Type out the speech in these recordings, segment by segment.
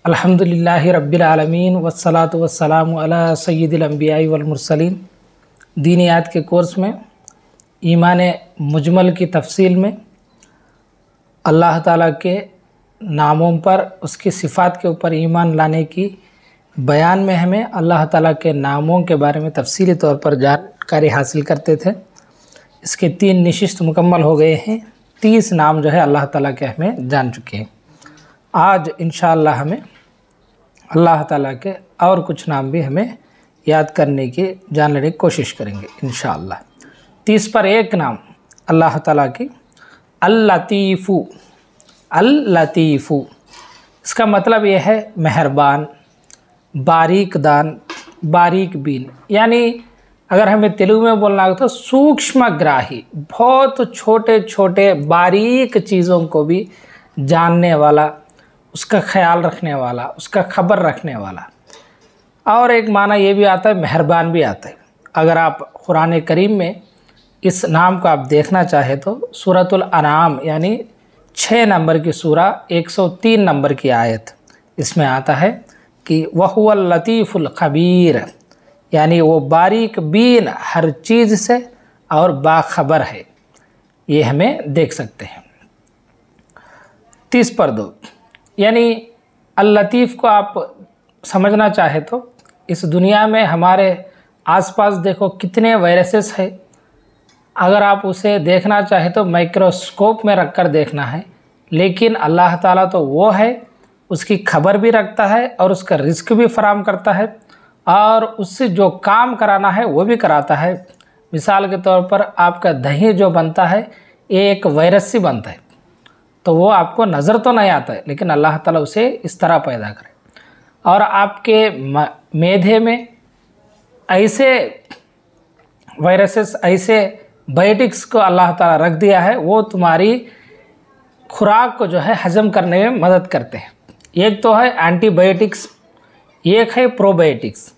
अल्हम्दुलिल्लाहि रब्बिल आलमीन वस्सलातु वस्सलामु अला सय्यिदिल अंबिया'i वल मुरसलीन। दीनियात के कोर्स में ईमान मुजमल की तफसील में अल्लाह ताला के नामों पर, उसकी सिफ़ात के ऊपर ईमान लाने की बयान में हमें अल्लाह ताला के नामों के बारे में तफसीली तौर पर जानकारी हासिल करते थे। इसके 3 निशिस्त मुकम्मल हो गए हैं। 30 नाम जो है अल्लाह ताला के हमें जान चुके हैं। आज इंशाअल्लाह हमें अल्लाह ताला के और कुछ नाम भी हमें याद करने की, जान लेने की कोशिश करेंगे इंशाअल्लाह। 30 पर एक नाम अल्लाह ताला की अल-लतीफ़ु। अल-लतीफ़ु इसका मतलब यह है मेहरबान, बारीक दान, बारीक बीन। यानी अगर हमें तेलुगु में बोलना हो तो सूक्ष्मग्राही, बहुत छोटे छोटे बारीक चीज़ों को भी जानने वाला, उसका ख्याल रखने वाला, उसका खबर रखने वाला। और एक माना ये भी आता है, मेहरबान भी आता है। अगर आप कुरान करीम में इस नाम को आप देखना चाहे तो सूरतुल अनाम यानी 6 नंबर की सूरा 103 नंबर की आयत, इसमें आता है कि वहुवल लतीफ़ुल खबीर, यानी वो बारीक बीन हर चीज़ से और बाखबर है। ये हमें देख सकते हैं। 30 पर 2 यानी अल-लतीफ़ को आप समझना चाहे तो इस दुनिया में हमारे आसपास देखो कितने वायरसेस है। अगर आप उसे देखना चाहे तो माइक्रोस्कोप में रखकर देखना है, लेकिन अल्लाह ताला तो वो है, उसकी खबर भी रखता है और उसका रिस्क भी फराम करता है और उससे जो काम कराना है वो भी कराता है। मिसाल के तौर पर आपका दही जो बनता है ये एक वायरस से बनता है, तो वो आपको नज़र तो नहीं आता है, लेकिन अल्लाह ताला उसे इस तरह पैदा करे। और आपके मेधे में ऐसे वायरसेस, ऐसे बायोटिक्स को अल्लाह ताला रख दिया है, वो तुम्हारी खुराक को जो है हजम करने में मदद करते हैं। एक तो है एंटीबायोटिक्स, एक है प्रोबायोटिक्स।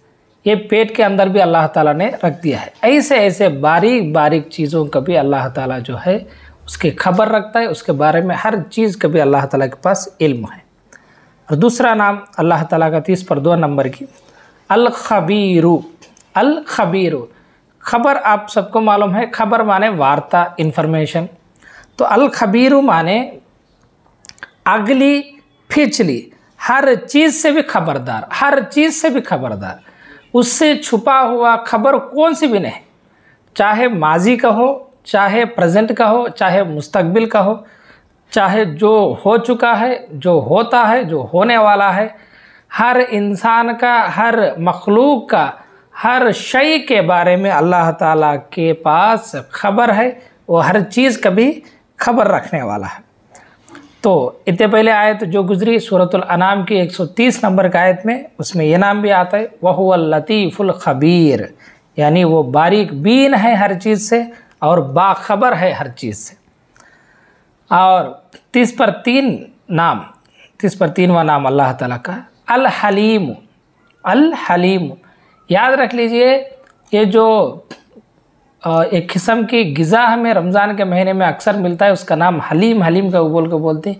ये पेट के अंदर भी अल्लाह ताला ने रख दिया है। ऐसे ऐसे बारीक बारीक चीज़ों का भी अल्लाह ताला जो है उसकी खबर रखता है, उसके बारे में हर चीज़ का भी अल्लाह ताला के पास इल्म है। और दूसरा नाम अल्लाह ताला का 30 पर 2 नंबर की अल-खबीरु। अल-खबीरु खबर आप सबको मालूम है, खबर माने वार्ता, इन्फॉर्मेशन। तो अल-खबीरु माने अगली पिछली हर चीज़ से भी खबरदार, हर चीज़ से भी खबरदार। उससे छुपा हुआ खबर कौन सी भी नहीं, चाहे माजी का हो, चाहे प्रेजेंट का हो, चाहे मुस्तकबिल का हो, चाहे जो हो चुका है, जो होता है, जो होने वाला है। हर इंसान का, हर मखलूक का, हर शय के बारे में अल्लाह ताला के पास खबर है। वो हर चीज़ का भी खबर रखने वाला है। तो इतने पहले आयत जो गुजरी सूरतुल अनाम की 130 नंबर का आयत में, उसमें ये नाम भी आता है वहुवल लतीफ़ुल खबीर, यानी वो बारीक बीन है हर चीज़ से और बाखबर है हर चीज़ से। और 30 पर 3 नाम, 30 पर 3वां नाम अल्लाह ताला का अल-हलीम। अल-हलीम याद रख लीजिए, ये जो एक किस्म की ग़िज़ा हमें रमज़ान के महीने में अक्सर मिलता है, उसका नाम हलीम, हलीम का बोल के बोलते हैं।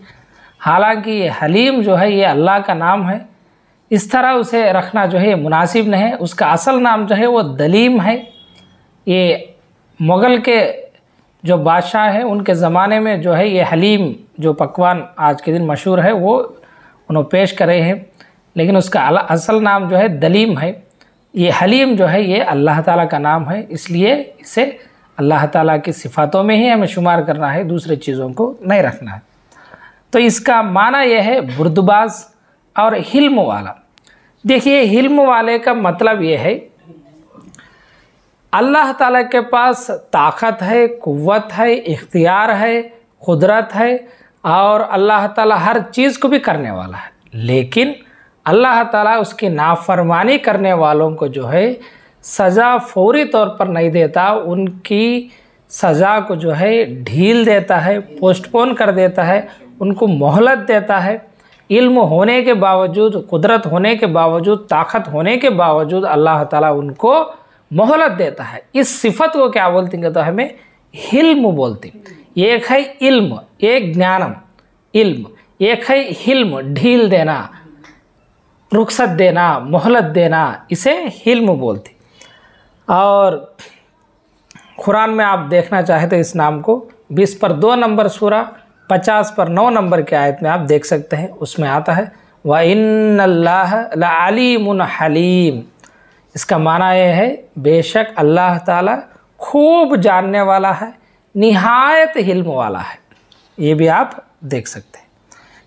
हालांकि ये हलीम जो है ये अल्लाह का नाम है, इस तरह उसे रखना जो है मुनासिब नहीं है। उसका असल नाम जो है वो दलीम है। ये मुग़ल के जो बादशाह हैं उनके ज़माने में जो है ये हलीम जो पकवान आज के दिन मशहूर है वो उन्होंने पेश करे हैं, लेकिन उसका असल नाम जो है दलीम है। ये हलीम जो है ये अल्लाह ताला का नाम है, इसलिए इसे अल्लाह ताला की सिफ़ातों में ही हमें शुमार करना है, दूसरी चीज़ों को नहीं रखना है। तो इसका माना यह है बुर्दबाज और हिल्म वाला। देखिए हिल्म वाले का मतलब ये है अल्लाह ताला के पास ताकत है, कुव्वत है, इख्तियार है, कुदरत है और अल्लाह ताला हर चीज़ को भी करने वाला है, लेकिन अल्लाह ताला उसकी नाफरमानी करने वालों को जो है सज़ा फौरी तौर पर नहीं देता, उनकी सज़ा को जो है ढील देता है, पोस्टपोन कर देता है, उनको मोहलत देता है। इल्म होने के बावजूद, कुदरत होने के बावजूद, ताकत होने के बावजूद अल्लाह ताला उनको मोहलत देता है। इस सिफत को क्या बोलते हैं तो हमें हिल्म बोलते हैं। एक है इल्म, एक ज्ञानम, इल्म, एक है हिल्म ढील देना। रुखसत देना, मोहलत देना, इसे हिल्म बोलते। और कुरान में आप देखना चाहे तो इस नाम को 20 पर 2 नंबर सूरा 50 पर 9 नंबर के आयत में आप देख सकते हैं। उसमें आता है व इन्नल्लाह लअलीमुन हलीम। इसका माना यह है बेशक अल्लाह ताला खूब जानने वाला है, निहायत हिल्म वाला है। ये भी आप देख सकते हैं।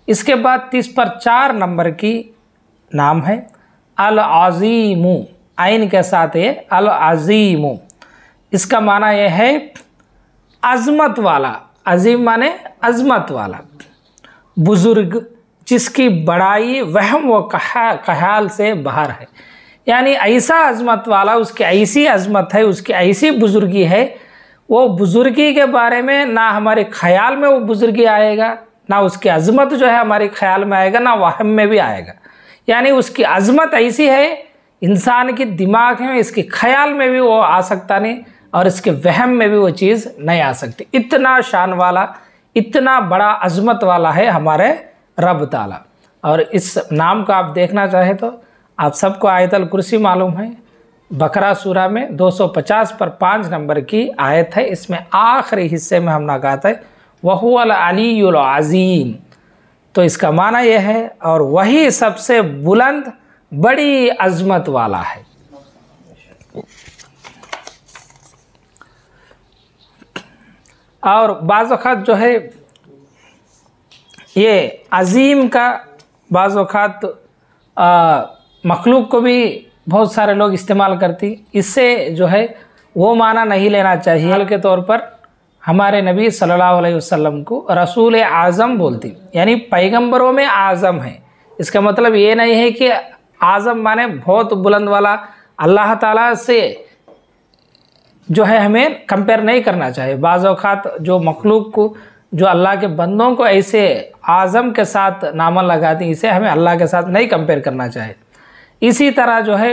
इसके बाद 30 पर 4 नंबर की नाम है अल अज़ीमु, आइन के साथ ये अल अज़ीमु। इसका माना यह है अज़मत वाला। अज़ीम माने अज़मत वाला, बुज़ुर्ग, जिसकी बड़ाई वहम व ख्याल से बाहर है। यानी ऐसा अज़मत वाला, उसकी ऐसी अज़मत है, उसकी ऐसी बुज़ुर्गी है, वो बुज़ुर्गी के बारे में ना हमारे ख्याल में वो बुज़ुर्गी आएगा, ना उसकी अज़मत जो है हमारे ख्याल में आएगा, ना वहम में भी आएगा। यानी उसकी अज़मत ऐसी है, इंसान के दिमाग में, इसके ख्याल में भी वो आ सकता नहीं और इसके वहम में भी वो चीज़ नहीं आ सकती। इतना शान वाला, इतना बड़ा अज़मत वाला है हमारे रब ताला। और इस नाम को आप देखना चाहे तो आप सबको आयतल कुर्सी मालूम है, बकरा सूरा में 250 पर 5 नंबर की आयत है। इसमें आखिरी हिस्से में हमने कहा था वहुवल अलीयुल अज़ीम। तो इसका माना यह है और वही सबसे बुलंद बड़ी अज़मत वाला है। और बाज़ वक़्त जो है ये अज़ीम का बाज़ वक़्त मखलूक को भी बहुत सारे लोग इस्तेमाल करती, इससे जो है वो माना नहीं लेना चाहिए। मिसाल के तौर पर हमारे नबी सल्लल्लाहु अलैहि वसल्लम को रसूल आज़म बोलती, यानी पैगंबरों में आज़म है। इसका मतलब ये नहीं है कि आज़म माने बहुत बुलंद वाला। अल्लाह ताला से जो है हमें कंपेयर नहीं करना चाहिए। बाज़ औक़ात जो मखलूक को, जो अल्लाह के बंदों को ऐसे आज़म के साथ नामा लगाती, इसे हमें अल्लाह के साथ नहीं कंपेयर करना चाहिए। इसी तरह जो है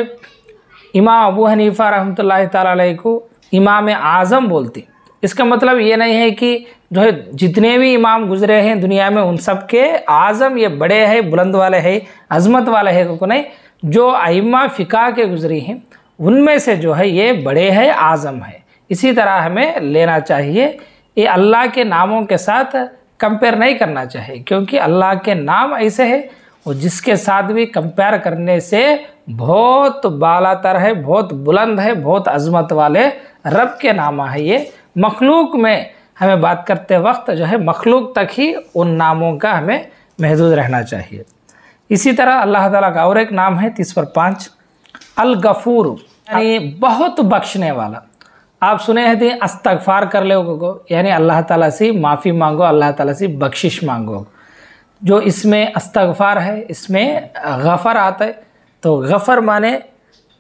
इमाम अबू हनीफ़ा रहमतुल्लाहि ताला अलैहि को इमाम आज़म बोलती। इसका मतलब ये नहीं है कि जो है जितने भी इमाम गुजरे हैं दुनिया में उन सब के आज़म ये बड़े हैं, बुलंद वाले हैं, अज़मत वाले हैं को नहीं। जो अइम्मा फ़िक़ा के गुजरी हैं उनमें से जो है ये बड़े हैं, आज़म है। इसी तरह हमें लेना चाहिए, ये अल्लाह के नामों के साथ कंपेयर नहीं करना चाहिए, क्योंकि अल्लाह के नाम ऐसे हैं वो जिसके साथ भी कंपेयर करने से बहुत बालातर है, बहुत बुलंद है, बहुत अज़मत वाले रब के नाम है। ये मखलूक में हमें बात करते वक्त जो है मखलूक तक ही उन नामों का हमें महदूद रहना चाहिए। इसी तरह अल्लाह ताला का और एक नाम है 30 पर 5 अल गफ़ूर, यानी बहुत बख्शने वाला। आप सुने हैं थे अस्तगफार कर लो को, यानी अल्लाह ताला से माफ़ी मांगो, अल्लाह ताला से बख्शिश मांगो। जो इसमें अस्तगफार है इसमें गफ़र आता है, तो गफ़र माने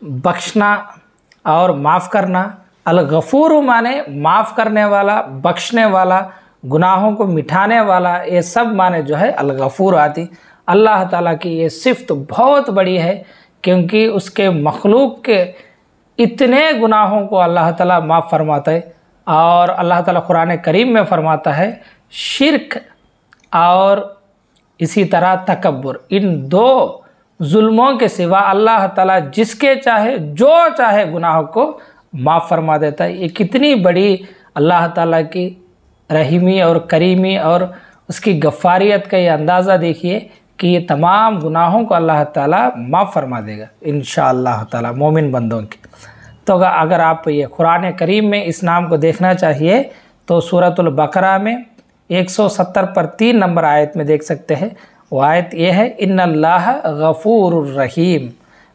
बख्शना और माफ़ करना, अल गफ़ूर माने माफ़ करने वाला, बख्शने वाला, गुनाहों को मिटाने वाला, ये सब माने जो है अल गफ़ूर आती। अल्लाह ताला की ये सिफ़त बहुत बड़ी है, क्योंकि उसके मखलूक के इतने गुनाहों को अल्लाह ताला माफ़ फरमाता है। और अल्लाह ताला कुरान करीम में फरमाता है शिर्क और इसी तरह तकब्बुर, इन 2 जुल्मों के सिवा अल्लाह ताला जिसके चाहे जो चाहे गुनाह को माफ़ फरमा देता है। ये कितनी बड़ी अल्लाह ताला की रहीमी और करीमी और उसकी गफ़ारियत का ये अंदाज़ा देखिए कि ये तमाम गुनाहों को अल्लाह ताला माफ़ फरमा देगा इंशाअल्लाह ताला मोमिन बंदों के। तो अगर आप ये कुरान करीम में इस नाम को देखना चाहिए तो सूरतुल बकरा में 170 पर 3 नंबर आयत में देख सकते हैं। वो आयत ये है इन्नल्लाह गफ़ूरुर रहीम,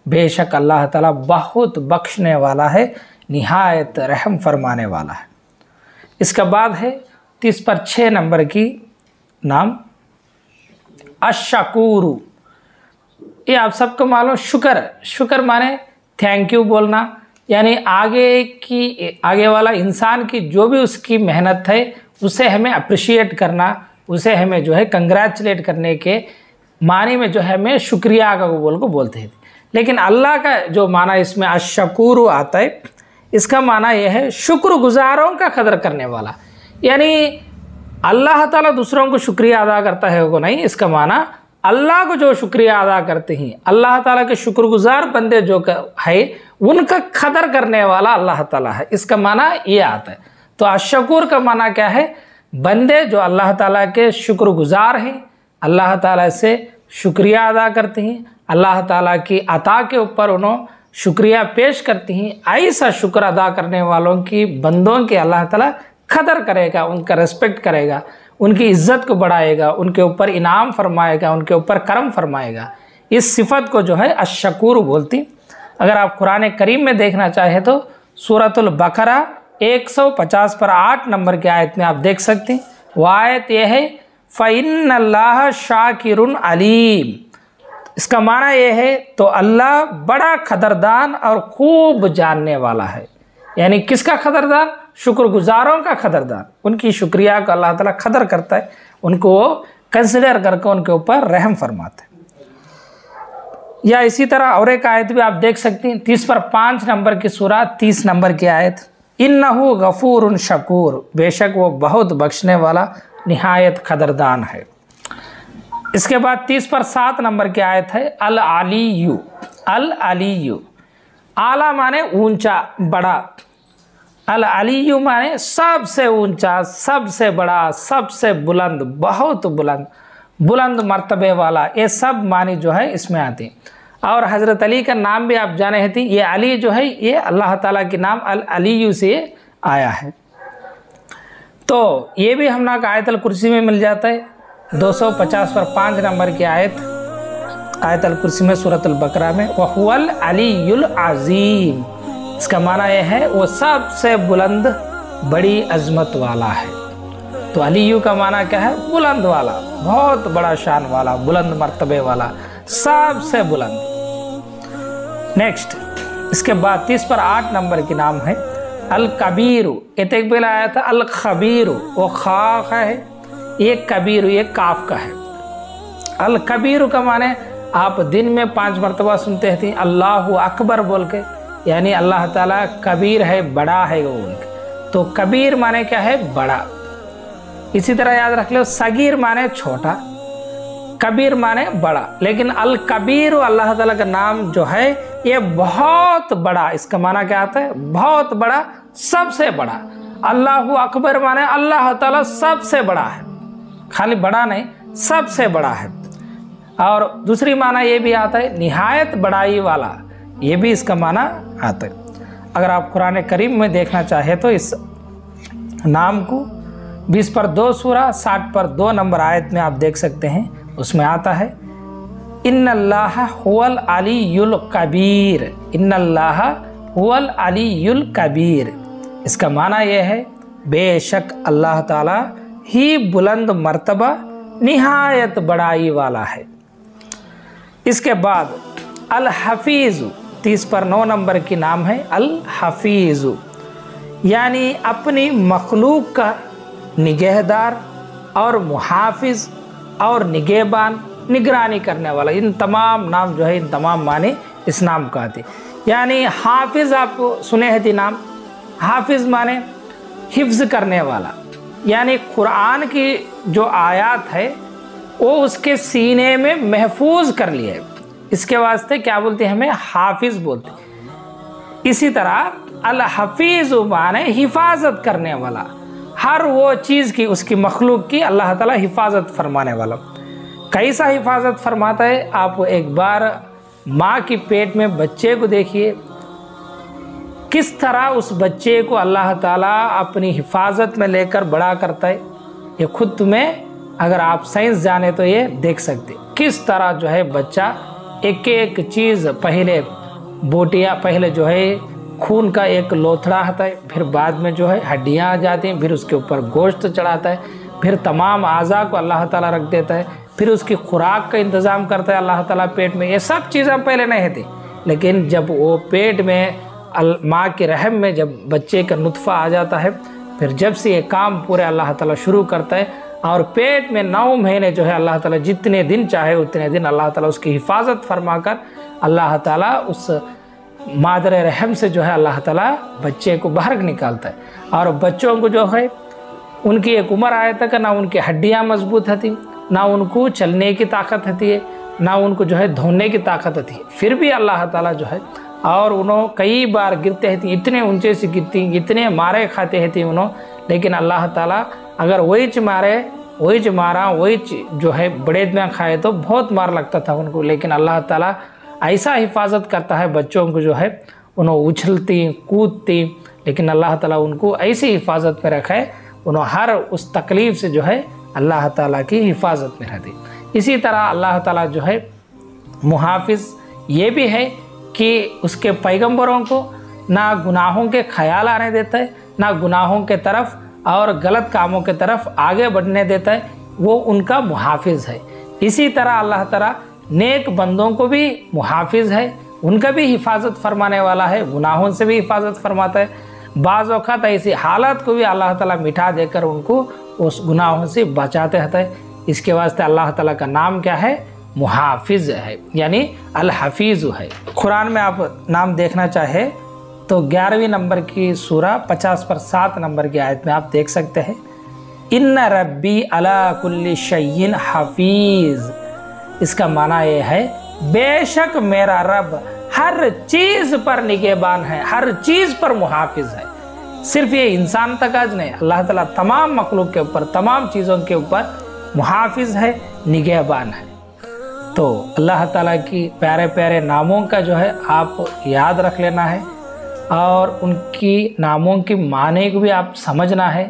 बेशक अल्लाह ताला बहुत बख्शने वाला है, निहायत रहम फरमाने वाला है। इसके बाद है 30 पर 6 नंबर की नाम अशकूरु। ये आप सबको मालूम, शुक्र माने थैंक यू बोलना, यानी आगे वाला इंसान की जो भी उसकी मेहनत है उसे हमें अप्रिशिएट करना, उसे हमें जो है कंग्रेचुलेट करने के मानी में जो है हमें शुक्रिया का बोल को बोलते हैं। लेकिन अल्लाह का जो माना इसमें अशकूरु आता है, इसका माना यह है शुक्रगुजारों का कदर करने वाला। यानी अल्लाह ताला दूसरों को शुक्रिया अदा करता है वो नहीं, इसका माना अल्लाह को जो शुक्रिया अदा करते हैं, अल्लाह ताला के शुक्रगुजार बंदे जो है उनका कदर करने वाला अल्लाह ताला है। इसका माना ये आता है। तो अशकुर का माना क्या है? बंदे जो अल्लाह ताला के शुक्रगुजार हैं, अल्लाह ताला से शुक्रिया अदा करते हैं, अल्लाह ताला की अता के ऊपर उन्होंने शुक्रिया पेश करती हैं। ऐसा शुक्र अदा करने वालों की बंदों की अल्लाह ताला कदर करेगा, उनका रेस्पेक्ट करेगा, उनकी इज़्ज़त को बढ़ाएगा, उनके ऊपर इनाम फरमाएगा, उनके ऊपर करम फरमाएगा। इस सिफत को जो है अशकुर बोलती। अगर आप कुरान करीम में देखना चाहें तो सूरतुल बकरा 150 पर 8 नंबर की आयत में आप देख सकते हैं। वो आयत यह है फ़इन्नल्लाह शाकिरुन अलीम। इसका माना यह है तो अल्लाह बड़ा कदरदान और खूब जानने वाला है। यानी किसका कदरदान? शुक्रगुजारों का कदरदान। उनकी शुक्रिया को अल्लाह ताला कदर करता है, उनको कंसिडर करके उनके ऊपर रहम फरमाता है। या इसी तरह और एक आयत भी आप देख सकते हैं 30 पर 5 नंबर की सूरा 30 नंबर की आयत, इन्नहु गफूरुन शकूर, बेशक वो बहुत बख्शने वाला निहायत कदरदान है। इसके बाद 30 पर 7 नंबर की आयत है अल अलीयु। अल अलीयु, आला माने ऊंचा बड़ा, अल अलीयु माने सबसे ऊंचा, सबसे बड़ा, सबसे बुलंद, बहुत बुलंद, बुलंद मर्तबे वाला, ये सब मानी जो है इसमें आती। और हज़रत अली का नाम भी आप जाने थे, ये अली जो है ये अल्लाह ताला के नाम अल अलीयु से आया है। तो ये भी हम ना आयतल कुर्सी में मिल जाता है 250 पर 5 नंबर की आयत, आयतल कुर्सी में सूरतुल बकरा में, वहुवल अलीयुल अज़ीम। इसका माना यह है वो सबसे बुलंद बड़ी अजमत वाला है। तो अलीयु का माना क्या है? बुलंद वाला, बहुत बड़ा शान वाला, बुलंद मर्तबे वाला, सबसे बुलंद। नेक्स्ट इसके बाद 30 पर 8 नंबर की नाम है अल कबीरु। एक पहले आया था अल खबीरु, वो खा का है, ये कबीरु ये काफ का है। अल कबीरु का माने आप दिन में 5 मरतबा सुनते हैं अल्लाहु अकबर बोल के, यानी अल्लाह ताला कबीर है, बड़ा है वो उनके। तो कबीर माने क्या है? बड़ा। इसी तरह याद रख लो सगीर माने छोटा, कबीर माने बड़ा। लेकिन अल कबीर अल्लाह ताला का नाम जो है ये बहुत बड़ा, इसका माना क्या आता है? बहुत बड़ा, सबसे बड़ा। अल्लाहु अकबर माने अल्लाह ताला सबसे बड़ा है, खाली बड़ा नहीं, सबसे बड़ा है। और दूसरी माना ये भी आता है निहायत बड़ाई वाला, ये भी इसका माना आता है। अगर आप कुरान करीम में देखना चाहे तो इस नाम को 20 पर 2 सूरा 60 पर 2 नंबर आयत में आप देख सकते हैं। उसमें आता है इन्नल्लाह हुवल अलीयुल कबीर, इन्नल्लाह हुवल अलीयुल कबीर। इसका माना यह है बेशक अल्लाह ताला ही बुलंद मर्तबा निहायत बड़ाई वाला है। इसके बाद अल हफीज़ 30 पर 9 नंबर की नाम है अल हफीज़, यानी अपनी मखलूक का निगहदार और मुहाफिज और निगहबान, निगरानी करने वाला। इन तमाम नाम जो है, इन तमाम माने इस नाम का आते। यानी हाफिज़ आप सुने हैं नाम, हाफिज़ माने हिफ्ज़ करने वाला, यानी कुरान की जो आयत है वो उसके सीने में महफूज कर लिए, इसके वास्ते क्या बोलते हैं? हमें हाफिज़ बोलते। इसी तरह अल हफीज़ माने हिफाजत करने वाला, हर वो चीज़ की, उसकी मखलूक की अल्लाह ताला हिफाजत फरमाने वाला। कैसा हिफाजत फरमाता है? आप एक बार माँ की पेट में बच्चे को देखिए, किस तरह उस बच्चे को अल्लाह ताला अपनी हिफाजत में लेकर बड़ा करता है। ये खुद तुम्हें अगर आप साइंस जाने तो ये देख सकते किस तरह जो है बच्चा एक एक चीज़, पहले बोटियाँ, पहले जो है खून का एक लोथड़ा आता है, फिर बाद में जो है हड्डियाँ आ जाती हैं, फिर उसके ऊपर गोश्त चढ़ाता है, फिर तमाम आज़ा को अल्लाह ताला रख देता है, फिर उसकी खुराक का इंतज़ाम करता है अल्लाह ताला पेट में। ये सब चीज़ें पहले नहीं थी, लेकिन जब वो पेट में माँ के रहम में जब बच्चे का नुत्फ़ा आ जाता है, फिर जब से ये काम पूरे अल्लाह ताला शुरू करता है, और पेट में 9 महीने जो है अल्लाह ताला जितने दिन चाहे उतने दिन अल्लाह ताला उसकी हिफाजत फरमाकर अल्लाह ताला उस मादर रहम से जो है अल्लाह ताला बच्चे को बाहर निकालता है। और बच्चों को जो है उनकी एक उम्र आए तक ना उनकी हड्डियाँ मजबूत थी, ना उनको चलने की ताकत होती है, ना उनको जो है धोने की ताकत होती है, फिर भी अल्लाह ताला जो है, और उन्होंने कई बार गिरते हैं, इतने ऊंचे से गिरती, इतने मारे खाते हैं उन्होंने, लेकिन अल्लाह ताला अगर वही मारे, वही मारा, वही जो है बड़े में खाए तो बहुत मार लगता था उनको, लेकिन अल्लाह ताला ऐसा हिफाजत करता है बच्चों को जो है, उन्होंने उछलती कूदती, लेकिन अल्लाह ताला उनको ऐसी हिफाजत में रखा है, उन्होंने हर उस तकलीफ़ से जो है अल्लाह ताला की हिफाजत में रहती। इसी तरह अल्लाह ताला जो है मुहाफिज ये भी है कि उसके पैगंबरों को ना गुनाहों के ख्याल आने देता है, ना गुनाहों के तरफ और गलत कामों के तरफ आगे बढ़ने देता है, वो उनका मुहाफिज है। इसी तरह अल्लाह ताला नेक बंदों को भी मुहाफिज है, उनका भी हिफाजत फरमाने वाला है, गुनाहों से भी हिफाजत फरमाता है। बाज़ औक़ात ऐसी हालत को भी अल्लाह ताला मिटा देकर उनको उस गुनाहों से बचाते रहता है। इसके वास्ते अल्लाह ताला का नाम क्या है? मुहाफिज है, यानी अल हफीज़ है। कुरान में आप नाम देखना चाहे तो 11वीं नंबर की सूरा 50 पर 7 नंबर की आयत में आप देख सकते हैं, इन्ना रब्बी अला कुल्ली शय्इन हफीज़। इसका माना ये है बेशक मेरा रब हर चीज़ पर निगहबान है, हर चीज़ पर मुहाफिज है। सिर्फ ये इंसान तक आज नहीं, अल्लाह ताला तमाम मखलूक के ऊपर, तमाम चीज़ों के ऊपर मुहाफिज है, निगहबान है। तो अल्लाह ताला की प्यारे प्यारे नामों का जो है आप याद रख लेना है, और उनकी नामों की माने को भी आप समझना है,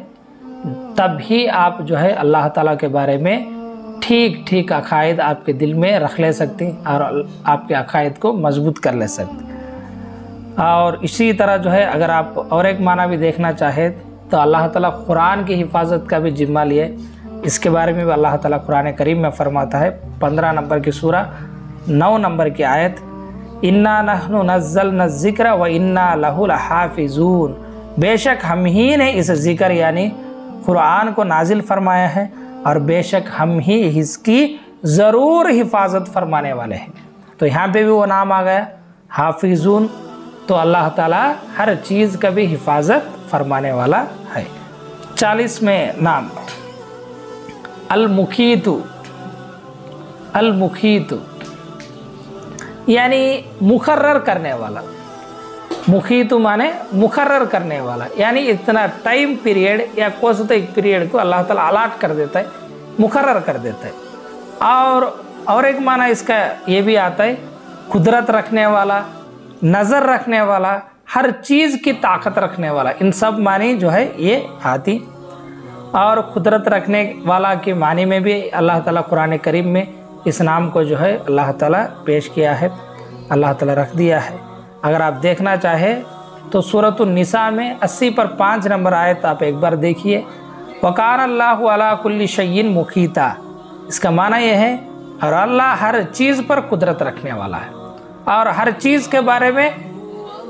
तभी आप जो है अल्लाह ताला के बारे में ठीक ठीक अकायद आपके दिल में रख ले सकते हैं और आपके अकायद को मजबूत कर ले सकते हैं। और इसी तरह जो है अगर आप और एक माना भी देखना चाहे तो अल्लाह ताला कुरान की हिफाजत का भी जिम्मा लिए। इसके बारे में भी अल्लाह ताला कुरान करीम में फरमाता है, 15 नंबर की सूरा 9 नंबर की आयत, इन्ना नहनु नज़्ज़लना ज़िक्र व इन्ना लहु लहाफ़िज़ून। बेशक हम ही ने इस ज़िक्र यानी कुरान को नाजिल फरमाया है, और बेशक हम ही इसकी ज़रूर हिफाजत फरमाने वाले हैं। तो यहाँ पे भी वो नाम आ गया हाफिज़ून, तो अल्लाह ताला हर चीज़ का भी हिफाजत फरमाने वाला है। 40वें नाम अल-मुकीतु। अल-मुकीतु यानी मुकर्रर करने वाला। मुकीतु माने मुकर्रर करने वाला, यानी इतना टाइम पीरियड या कोई तो एक पीरियड को अल्लाह ताला अलाट कर देता है, मुकर्रर कर देता है। और एक माना इसका ये भी आता है कुदरत रखने वाला, नज़र रखने वाला, हर चीज़ की ताकत रखने वाला, इन सब मानी जो है ये आती। और कुदरत रखने वाला की मानी में भी अल्लाह ताला कुरान करीम में इस नाम को जो है अल्लाह ताला पेश किया है, अल्लाह ताला रख दिया है। अगर आप देखना चाहे तो सूरतुन निसा में 80 पर 5 नंबर आयत आप एक बार देखिए, वकान अल्लाहु अला कुल्ली शय्इन मुकीता। इसका माना यह है और अल्लाह हर चीज़ पर कुदरत रखने वाला है, और हर चीज़ के बारे में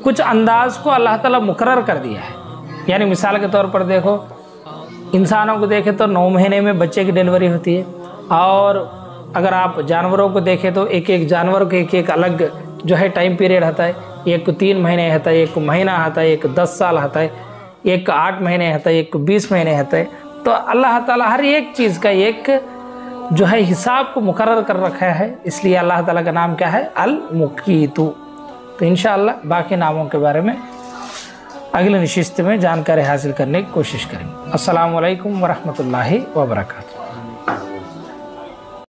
कुछ अंदाज को अल्लाह ताला मुकर्रर कर दिया है। यानी मिसाल के तौर पर देखो, इंसानों को देखें तो 9 महीने में बच्चे की डिलीवरी होती है, और अगर आप जानवरों को देखें तो एक एक जानवर के एक एक अलग जो है टाइम पीरियड होता है। एक को 3 महीने होता है, एक को महीना आता है, एक 10 साल होता है, एक को 8 महीने होता है, एक को 20 महीने होता है। तो अल्लाह ताला हर एक चीज़ का एक जो है हिसाब को मुकर्रर कर रखा है, इसलिए अल्लाह ताला का नाम क्या है? अल-मुकीतु। तो इंशाअल्लाह बाकी नामों के बारे में अगले नशिस्त में जानकारी हासिल करने की कोशिश करेंगे। अस्सलामु अलैकुम वरहमतुल्लाहि वबरकातुहू।